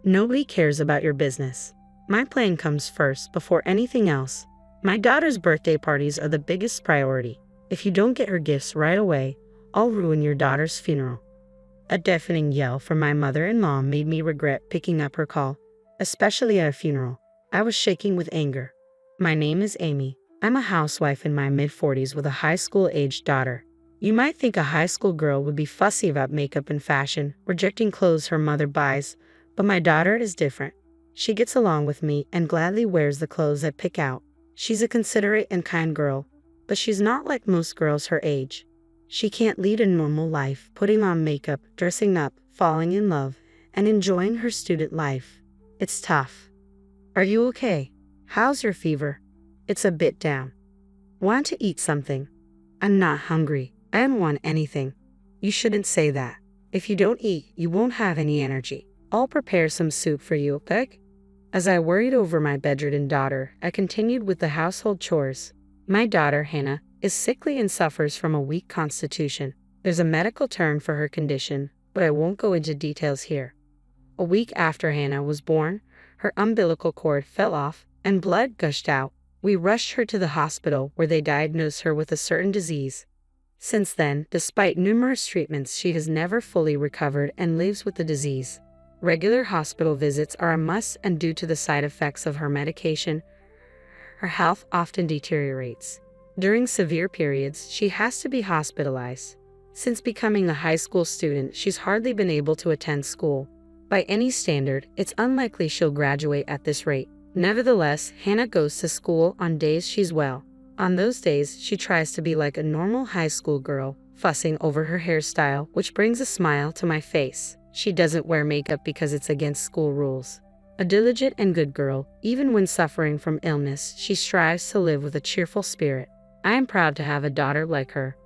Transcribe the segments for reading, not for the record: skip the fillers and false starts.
Nobody cares about your business. My plan comes first before anything else. My daughter's birthday parties are the biggest priority. If you don't get her gifts right away, I'll ruin your daughter's funeral." A deafening yell from my mother-in-law made me regret picking up her call, especially at a funeral. I was shaking with anger. "My name is Amy. I'm a housewife in my mid-40s with a high school-aged daughter. You might think a high school girl would be fussy about makeup and fashion, rejecting clothes her mother buys, but my daughter is different. She gets along with me and gladly wears the clothes I pick out. She's a considerate and kind girl, but she's not like most girls her age. She can't lead a normal life, putting on makeup, dressing up, falling in love, and enjoying her student life. It's tough." "Are you okay? How's your fever?" "It's a bit down." "Want to eat something?" "I'm not hungry. I don't want anything." "You shouldn't say that. If you don't eat, you won't have any energy. I'll prepare some soup for you, okay?" As I worried over my bedridden daughter, I continued with the household chores. My daughter, Hannah, is sickly and suffers from a weak constitution. There's a medical term for her condition, but I won't go into details here. A week after Hannah was born, her umbilical cord fell off and blood gushed out. We rushed her to the hospital where they diagnosed her with a certain disease. Since then, despite numerous treatments, she has never fully recovered and lives with the disease. Regular hospital visits are a must, and due to the side effects of her medication, her health often deteriorates. During severe periods, she has to be hospitalized. Since becoming a high school student, she's hardly been able to attend school. By any standard, it's unlikely she'll graduate at this rate. Nevertheless, Hannah goes to school on days she's well. On those days, she tries to be like a normal high school girl, fussing over her hairstyle, which brings a smile to my face. She doesn't wear makeup because it's against school rules. A diligent and good girl, even when suffering from illness, she strives to live with a cheerful spirit. I am proud to have a daughter like her.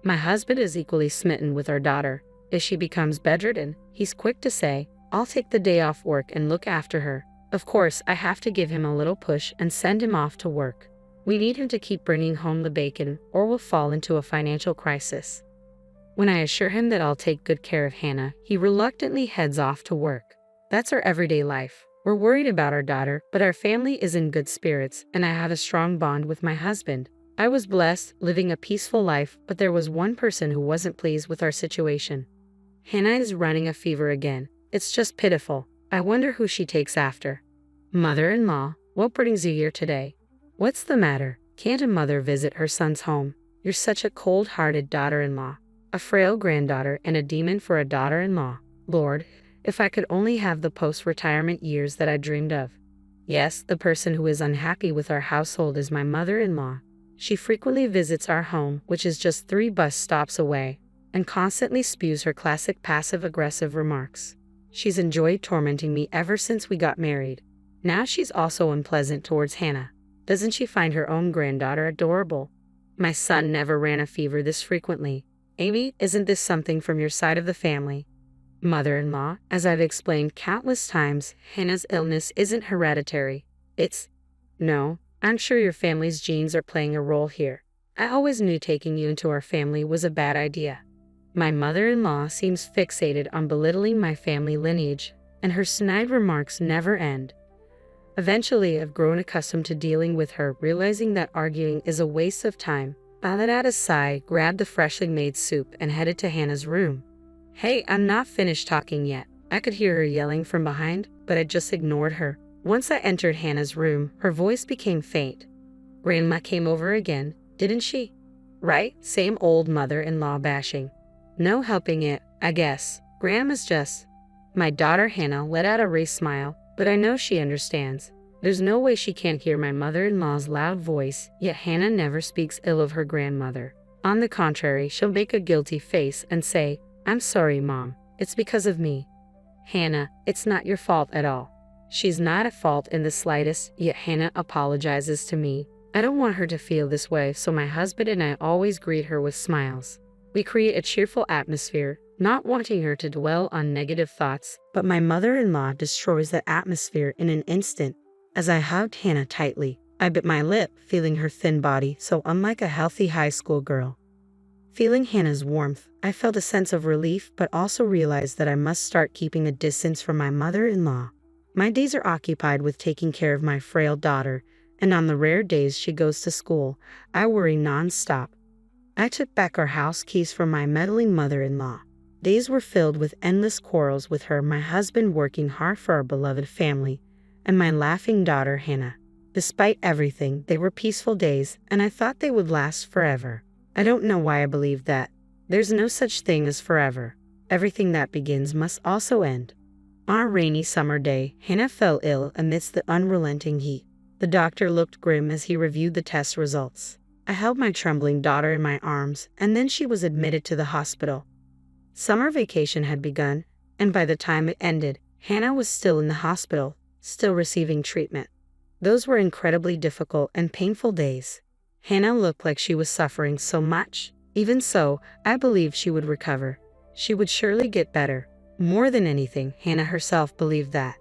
My husband is equally smitten with our daughter. If she becomes bedridden, he's quick to say, "I'll take the day off work and look after her." Of course, I have to give him a little push and send him off to work. We need him to keep bringing home the bacon, or we'll fall into a financial crisis. When I assure him that I'll take good care of Hannah, he reluctantly heads off to work. That's our everyday life. We're worried about our daughter, but our family is in good spirits, and I have a strong bond with my husband. I was blessed, living a peaceful life, but there was one person who wasn't pleased with our situation. Hannah is running a fever again. It's just pitiful. I wonder who she takes after. "Mother-in-law, what brings you here today?" "What's the matter? Can't a mother visit her son's home? You're such a cold-hearted daughter-in-law. A frail granddaughter and a demon for a daughter-in-law. Lord, if I could only have the post-retirement years that I dreamed of." "Yes, the person who is unhappy with our household is my mother-in-law. She frequently visits our home, which is just 3 bus stops away, and constantly spews her classic passive-aggressive remarks. She's enjoyed tormenting me ever since we got married. Now she's also unpleasant towards Hannah. Doesn't she find her own granddaughter adorable? My son never ran a fever this frequently. Amy, isn't this something from your side of the family?" "Mother-in-law, as I've explained countless times, Hannah's illness isn't hereditary. No, I'm sure your family's genes are playing a role here. I always knew taking you into our family was a bad idea." My mother-in-law seems fixated on belittling my family lineage, and her snide remarks never end. Eventually, I've grown accustomed to dealing with her, realizing that arguing is a waste of time. I let out a sigh, grabbed the freshly made soup, and headed to Hannah's room. "Hey, I'm not finished talking yet." I could hear her yelling from behind, but I just ignored her. Once I entered Hannah's room, her voice became faint. "Grandma came over again, didn't she?" "Right, same old mother-in-law bashing. No helping it, I guess. Grandma's just..." My daughter Hannah let out a raised smile, but I know she understands. There's no way she can't hear my mother-in-law's loud voice, yet Hannah never speaks ill of her grandmother. On the contrary, she'll make a guilty face and say, "I'm sorry, Mom. It's because of me." "Hannah, it's not your fault at all." She's not at fault in the slightest, yet Hannah apologizes to me. I don't want her to feel this way, so my husband and I always greet her with smiles. We create a cheerful atmosphere, not wanting her to dwell on negative thoughts, but my mother-in-law destroys that atmosphere in an instant. As I hugged Hannah tightly, I bit my lip, feeling her thin body so unlike a healthy high school girl. Feeling Hannah's warmth, I felt a sense of relief but also realized that I must start keeping a distance from my mother-in-law. My days are occupied with taking care of my frail daughter, and on the rare days she goes to school, I worry non-stop. I took back our house keys from my meddling mother-in-law. Days were filled with endless quarrels with her, my husband working hard for our beloved family, and my laughing daughter Hannah. Despite everything, they were peaceful days, and I thought they would last forever. I don't know why I believed that. There's no such thing as forever. Everything that begins must also end. On a rainy summer day, Hannah fell ill amidst the unrelenting heat. The doctor looked grim as he reviewed the test results. I held my trembling daughter in my arms, and then she was admitted to the hospital. Summer vacation had begun, and by the time it ended, Hannah was still in the hospital, still receiving treatment. Those were incredibly difficult and painful days. Hannah looked like she was suffering so much. Even so, I believed she would recover. She would surely get better. More than anything, Hannah herself believed that.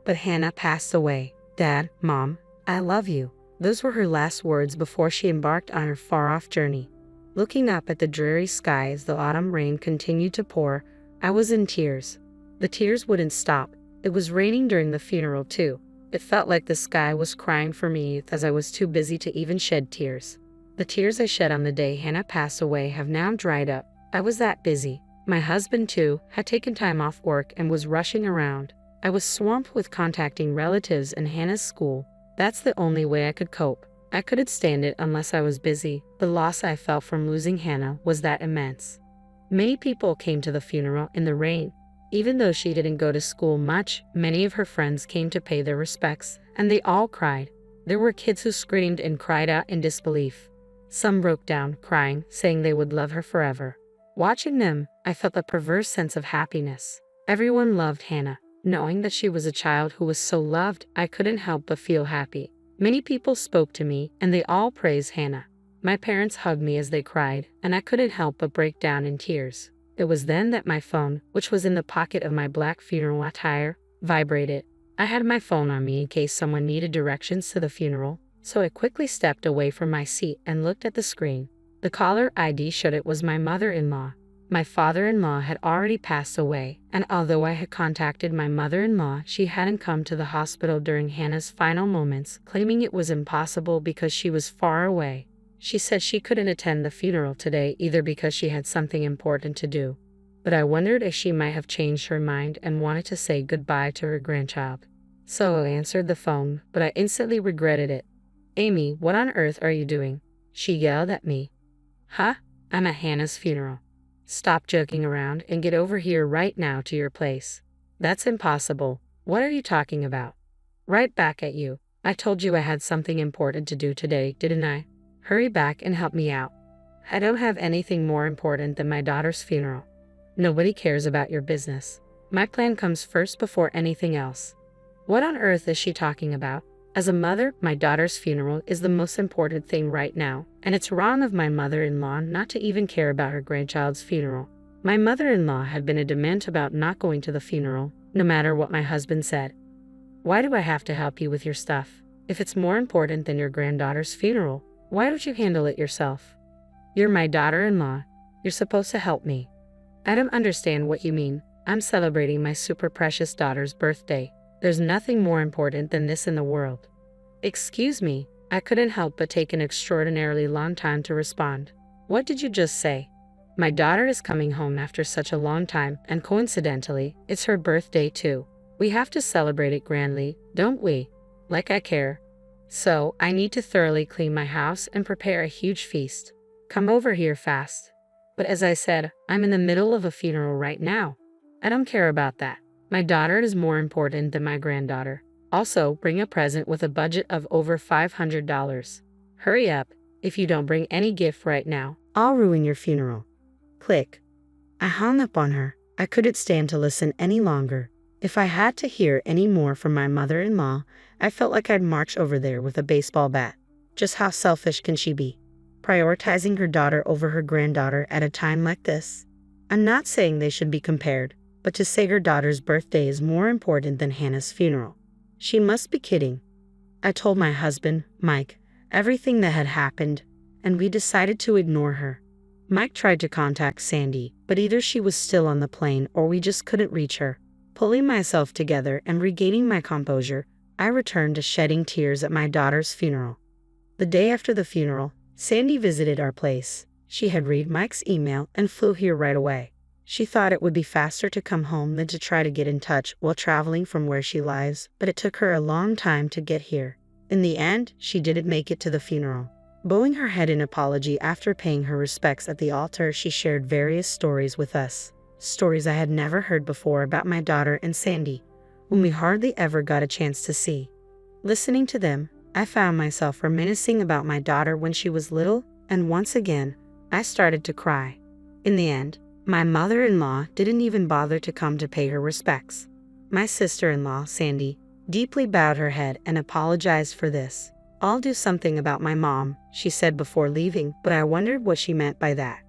But Hannah passed away. "Dad, Mom, I love you." Those were her last words before she embarked on her far-off journey. Looking up at the dreary sky as the autumn rain continued to pour, I was in tears. The tears wouldn't stop. It was raining during the funeral too. It felt like the sky was crying for me as I was too busy to even shed tears. The tears I shed on the day Hannah passed away have now dried up. I was that busy. My husband, too, had taken time off work and was rushing around. I was swamped with contacting relatives and Hannah's school. That's the only way I could cope. I couldn't stand it unless I was busy. The loss I felt from losing Hannah was that immense. Many people came to the funeral in the rain. Even though she didn't go to school much, many of her friends came to pay their respects, and they all cried. There were kids who screamed and cried out in disbelief. Some broke down, crying, saying they would love her forever. Watching them, I felt a perverse sense of happiness. Everyone loved Hannah. Knowing that she was a child who was so loved, I couldn't help but feel happy. Many people spoke to me, and they all praised Hannah. My parents hugged me as they cried, and I couldn't help but break down in tears. It was then that my phone, which was in the pocket of my black funeral attire, vibrated. I had my phone on me in case someone needed directions to the funeral, so I quickly stepped away from my seat and looked at the screen. The caller ID showed it was my mother-in-law. My father-in-law had already passed away, and although I had contacted my mother-in-law, she hadn't come to the hospital during Hannah's final moments, claiming it was impossible because she was far away. She said she couldn't attend the funeral today either because she had something important to do. But I wondered if she might have changed her mind and wanted to say goodbye to her grandchild. So I answered the phone, but I instantly regretted it. "Amy, what on earth are you doing?" she yelled at me. "Huh? I'm at Hannah's funeral. Stop joking around and get over here right now to your place." "That's impossible. What are you talking about?" "Right back at you. I told you I had something important to do today, didn't I? Hurry back and help me out. I don't have anything more important than my daughter's funeral." "Nobody cares about your business. My plan comes first before anything else." What on earth is she talking about? As a mother, my daughter's funeral is the most important thing right now, and it's wrong of my mother-in-law not to even care about her grandchild's funeral. My mother-in-law had been adamant about not going to the funeral, no matter what my husband said. "Why do I have to help you with your stuff? If it's more important than your granddaughter's funeral, why don't you handle it yourself? You're my daughter-in-law. You're supposed to help me." "I don't understand what you mean. I'm celebrating my super precious daughter's birthday. There's nothing more important than this in the world." "Excuse me." I couldn't help but take an extraordinarily long time to respond. "What did you just say?" "My daughter is coming home after such a long time, and coincidentally, it's her birthday too. We have to celebrate it grandly, don't we? Like I care. So, I need to thoroughly clean my house and prepare a huge feast. Come over here fast." "But as I said, I'm in the middle of a funeral right now. I don't care about that. My daughter is more important than my granddaughter. Also, bring a present with a budget of over $500. Hurry up. If you don't bring any gift right now, I'll ruin your funeral." Click. I hung up on her. I couldn't stand to listen any longer. If I had to hear any more from my mother-in-law, I felt like I'd march over there with a baseball bat. Just how selfish can she be? Prioritizing her daughter over her granddaughter at a time like this? I'm not saying they should be compared, but to say her daughter's birthday is more important than Hannah's funeral. She must be kidding. I told my husband, Mike, everything that had happened, and we decided to ignore her. Mike tried to contact Sandy, but either she was still on the plane or we just couldn't reach her. Pulling myself together and regaining my composure, I returned to shedding tears at my daughter's funeral. The day after the funeral, Sandy visited our place. She had read Mike's email and flew here right away. She thought it would be faster to come home than to try to get in touch while traveling from where she lives, but it took her a long time to get here. In the end, she didn't make it to the funeral. Bowing her head in apology after paying her respects at the altar, she shared various stories with us. Stories I had never heard before about my daughter and Sandy, whom we hardly ever got a chance to see. Listening to them, I found myself reminiscing about my daughter when she was little, and once again, I started to cry. In the end, my mother-in-law didn't even bother to come to pay her respects. My sister-in-law, Sandy, deeply bowed her head and apologized for this. "I'll do something about my mom," she said before leaving, but I wondered what she meant by that.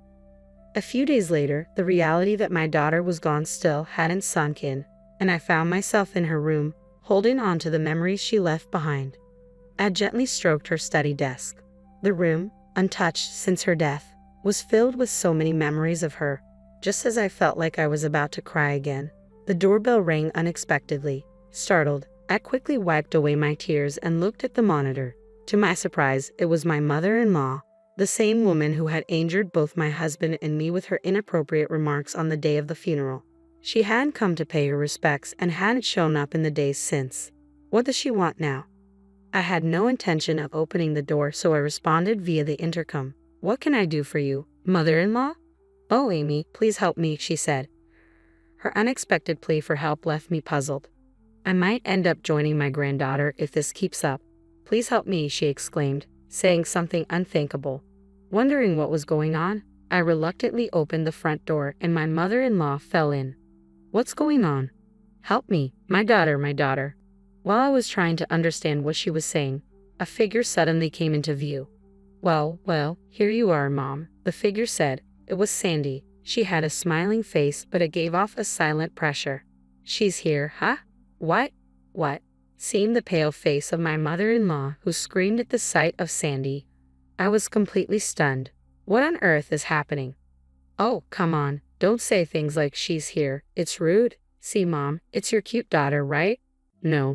A few days later, the reality that my daughter was gone still hadn't sunk in, and I found myself in her room, holding on to the memories she left behind. I gently stroked her study desk. The room, untouched since her death, was filled with so many memories of her. Just as I felt like I was about to cry again, the doorbell rang unexpectedly. Startled, I quickly wiped away my tears and looked at the monitor. To my surprise, it was my mother-in-law, the same woman who had injured both my husband and me with her inappropriate remarks on the day of the funeral. She hadn't come to pay her respects and hadn't shown up in the days since. What does she want now? I had no intention of opening the door, so I responded via the intercom. "What can I do for you, mother-in-law?" "Oh, Amy, please help me," she said. Her unexpected plea for help left me puzzled. "I might end up joining my granddaughter if this keeps up. Please help me," she exclaimed, saying something unthinkable. Wondering what was going on, I reluctantly opened the front door and my mother-in-law fell in. "What's going on?" "Help me, my daughter, my daughter." While I was trying to understand what she was saying, a figure suddenly came into view. Well, here you are, Mom," the figure said. It was Sandy. She had a smiling face, but it gave off a silent pressure. "She's here, huh? What? Seeing the pale face of my mother-in-law, who screamed at the sight of Sandy, I was completely stunned. What on earth is happening? "Oh, come on, don't say things like she's here. It's rude. See, Mom, it's your cute daughter, right?" No,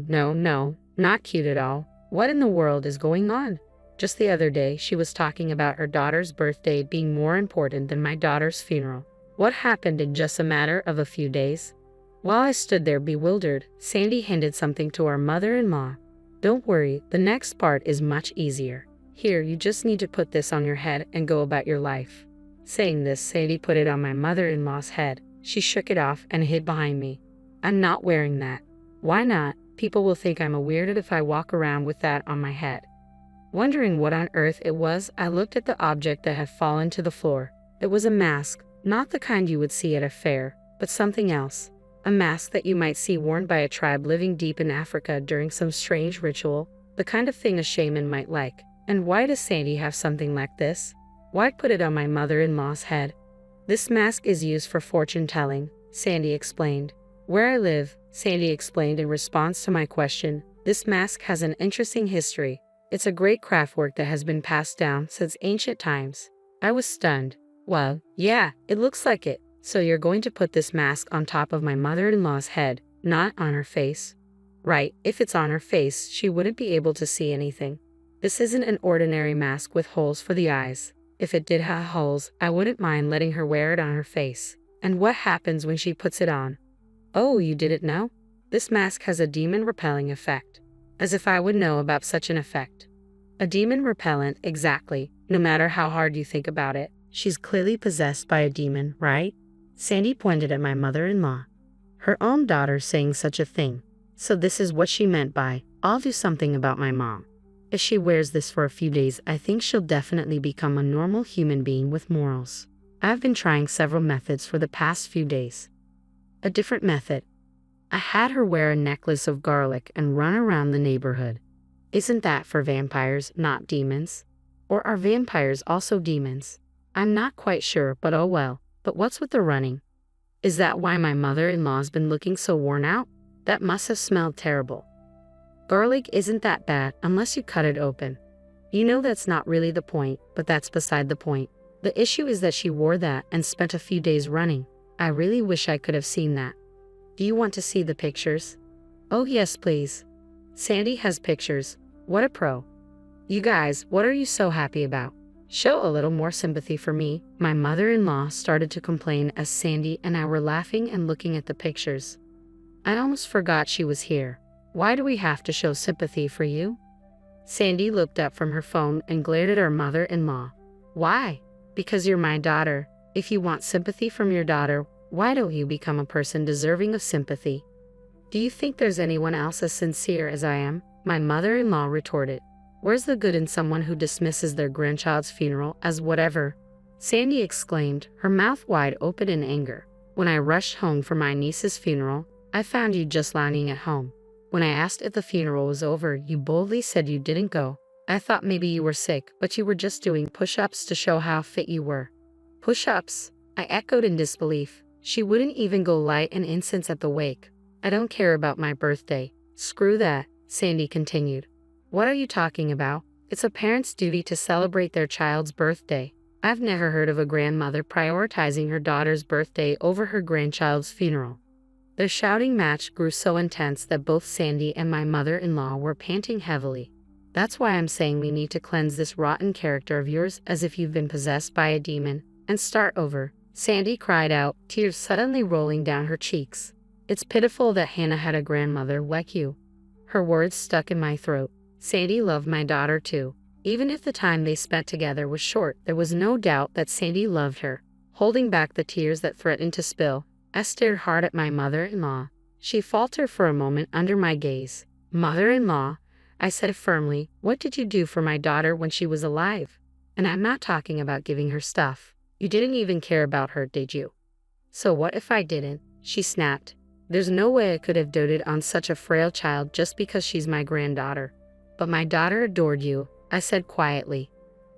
not cute at all. What in the world is going on? Just the other day, she was talking about her daughter's birthday being more important than my daughter's funeral. What happened in just a matter of a few days? While I stood there bewildered, Sandy handed something to our mother-in-law. "Don't worry, the next part is much easier. Here, you just need to put this on your head and go about your life." Saying this, Sandy put it on my mother-in-law's head. She shook it off and hid behind me. "I'm not wearing that." "Why not? People will think I'm a weirdo if I walk around with that on my head." Wondering what on earth it was, I looked at the object that had fallen to the floor. It was a mask, not the kind you would see at a fair, but something else. A mask that you might see worn by a tribe living deep in Africa during some strange ritual, the kind of thing a shaman might like. And why does Sandy have something like this? Why put it on my mother-in-law's head? "This mask is used for fortune-telling," Sandy explained. "Where I live," Sandy explained in response to my question, "this mask has an interesting history. It's a great craft work that has been passed down since ancient times." I was stunned. "Well, yeah, it looks like it. So you're going to put this mask on top of my mother-in-law's head, not on her face?" "Right, if it's on her face, she wouldn't be able to see anything. This isn't an ordinary mask with holes for the eyes. If it did have holes, I wouldn't mind letting her wear it on her face." "And what happens when she puts it on?" "Oh, you didn't know? This mask has a demon-repelling effect." As if I would know about such an effect. A demon repellent, exactly, no matter how hard you think about it. She's clearly possessed by a demon, right? Sandy pointed at my mother-in-law. Her own daughter saying such a thing. So this is what she meant by, "I'll do something about my mom." If she wears this for a few days, I think she'll definitely become a normal human being with morals. I've been trying several methods for the past few days. A different method. I had her wear a necklace of garlic and run around the neighborhood. Isn't that for vampires, not demons? Or are vampires also demons? I'm not quite sure, but oh well. But what's with the running? Is that why my mother-in-law's been looking so worn out? That must have smelled terrible. Garlic isn't that bad unless you cut it open. You know that's not really the point, but that's beside the point. The issue is that she wore that and spent a few days running. I really wish I could have seen that. Do you want to see the pictures? Oh yes, please. Sandy has pictures. What a pro. You guys, what are you so happy about? Show a little more sympathy for me. My mother-in-law started to complain as Sandy and I were laughing and looking at the pictures. I almost forgot she was here. Why do we have to show sympathy for you? Sandy looked up from her phone and glared at our mother-in-law. Why? Because you're my daughter. If you want sympathy from your daughter, why don't you become a person deserving of sympathy? Do you think there's anyone else as sincere as I am? My mother-in-law retorted. Where's the good in someone who dismisses their grandchild's funeral as whatever? Sandy exclaimed, her mouth wide open in anger. When I rushed home for my niece's funeral, I found you just lying at home. When I asked if the funeral was over, you boldly said you didn't go. I thought maybe you were sick, but you were just doing push-ups to show how fit you were. Push-ups? I echoed in disbelief. She wouldn't even go light an incense at the wake. I don't care about my birthday. Screw that, Sandy continued. What are you talking about? It's a parent's duty to celebrate their child's birthday. I've never heard of a grandmother prioritizing her daughter's birthday over her grandchild's funeral. The shouting match grew so intense that both Sandy and my mother-in-law were panting heavily. That's why I'm saying we need to cleanse this rotten character of yours as if you've been possessed by a demon, and start over. Sandy cried out, tears suddenly rolling down her cheeks. It's pitiful that Hannah had a grandmother like you. Her words stuck in my throat. Sandy loved my daughter too. Even if the time they spent together was short, there was no doubt that Sandy loved her. Holding back the tears that threatened to spill, I stared hard at my mother-in-law. She faltered for a moment under my gaze. Mother-in-law, I said firmly, what did you do for my daughter when she was alive? And I'm not talking about giving her stuff. You didn't even care about her, did you? So what if I didn't? She snapped. There's no way I could have doted on such a frail child just because she's my granddaughter. But my daughter adored you, I said quietly.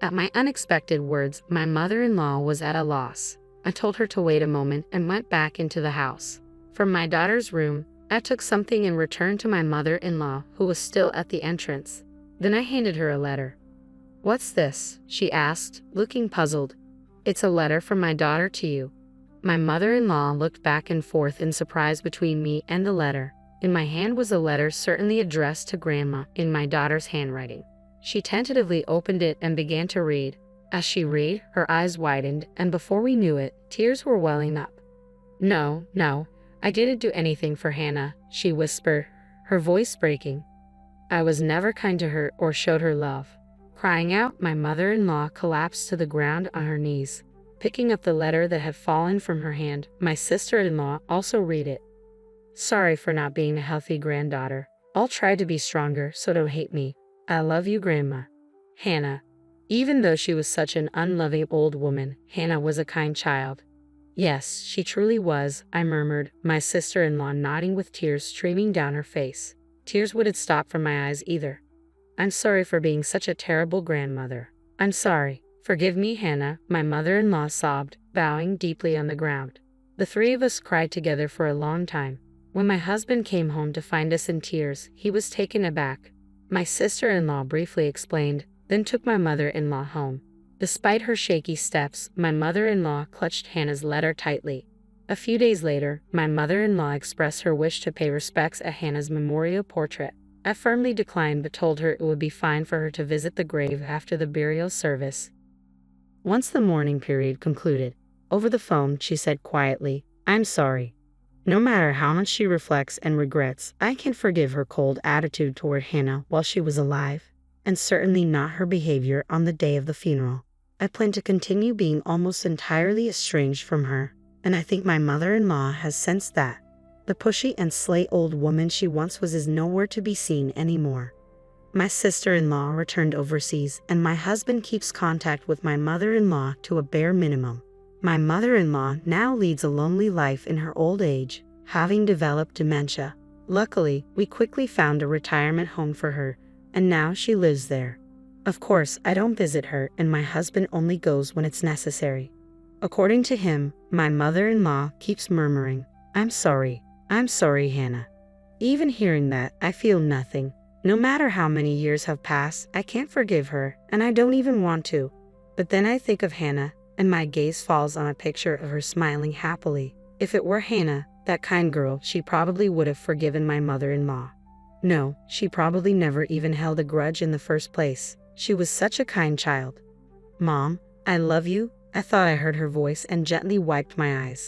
At my unexpected words, my mother-in-law was at a loss. I told her to wait a moment and went back into the house. From my daughter's room, I took something and returned to my mother-in-law, who was still at the entrance. Then I handed her a letter. What's this? She asked, looking puzzled. It's a letter from my daughter to you. My mother-in-law looked back and forth in surprise between me and the letter. In my hand was a letter certainly addressed to Grandma in my daughter's handwriting. She tentatively opened it and began to read. As she read, her eyes widened, and before we knew it, tears were welling up. No, I didn't do anything for Hannah, she whispered, her voice breaking. I was never kind to her or showed her love. Crying out, my mother-in-law collapsed to the ground on her knees. Picking up the letter that had fallen from her hand, my sister-in-law also read it. Sorry for not being a healthy granddaughter. I'll try to be stronger, so don't hate me. I love you, Grandma. Hannah. Even though she was such an unloving old woman, Hannah was a kind child. Yes, she truly was, I murmured, my sister-in-law nodding with tears streaming down her face. Tears wouldn't stop from my eyes either. I'm sorry for being such a terrible grandmother. I'm sorry. Forgive me, Hannah, my mother-in-law sobbed, bowing deeply on the ground. The three of us cried together for a long time. When my husband came home to find us in tears, he was taken aback. My sister-in-law briefly explained, then took my mother-in-law home. Despite her shaky steps, my mother-in-law clutched Hannah's letter tightly. A few days later, my mother-in-law expressed her wish to pay respects at Hannah's memorial portrait. I firmly declined but told her it would be fine for her to visit the grave after the burial service. Once the mourning period concluded, over the phone she said quietly, I'm sorry. No matter how much she reflects and regrets, I can't forgive her cold attitude toward Hannah while she was alive, and certainly not her behavior on the day of the funeral. I plan to continue being almost entirely estranged from her, and I think my mother-in-law has sensed that. The pushy and slay old woman she once was is nowhere to be seen anymore. My sister-in-law returned overseas, and my husband keeps contact with my mother-in-law to a bare minimum. My mother-in-law now leads a lonely life in her old age, having developed dementia. Luckily, we quickly found a retirement home for her, and now she lives there. Of course, I don't visit her, and my husband only goes when it's necessary. According to him, my mother-in-law keeps murmuring, I'm sorry, Hannah. Even hearing that, I feel nothing. No matter how many years have passed, I can't forgive her, and I don't even want to. But then I think of Hannah, and my gaze falls on a picture of her smiling happily. If it were Hannah, That kind girl, she probably would have forgiven my mother-in-law. No, she probably never even held a grudge in the first place. She was such a kind child. Mom, I love you. I thought I heard her voice and gently wiped my eyes.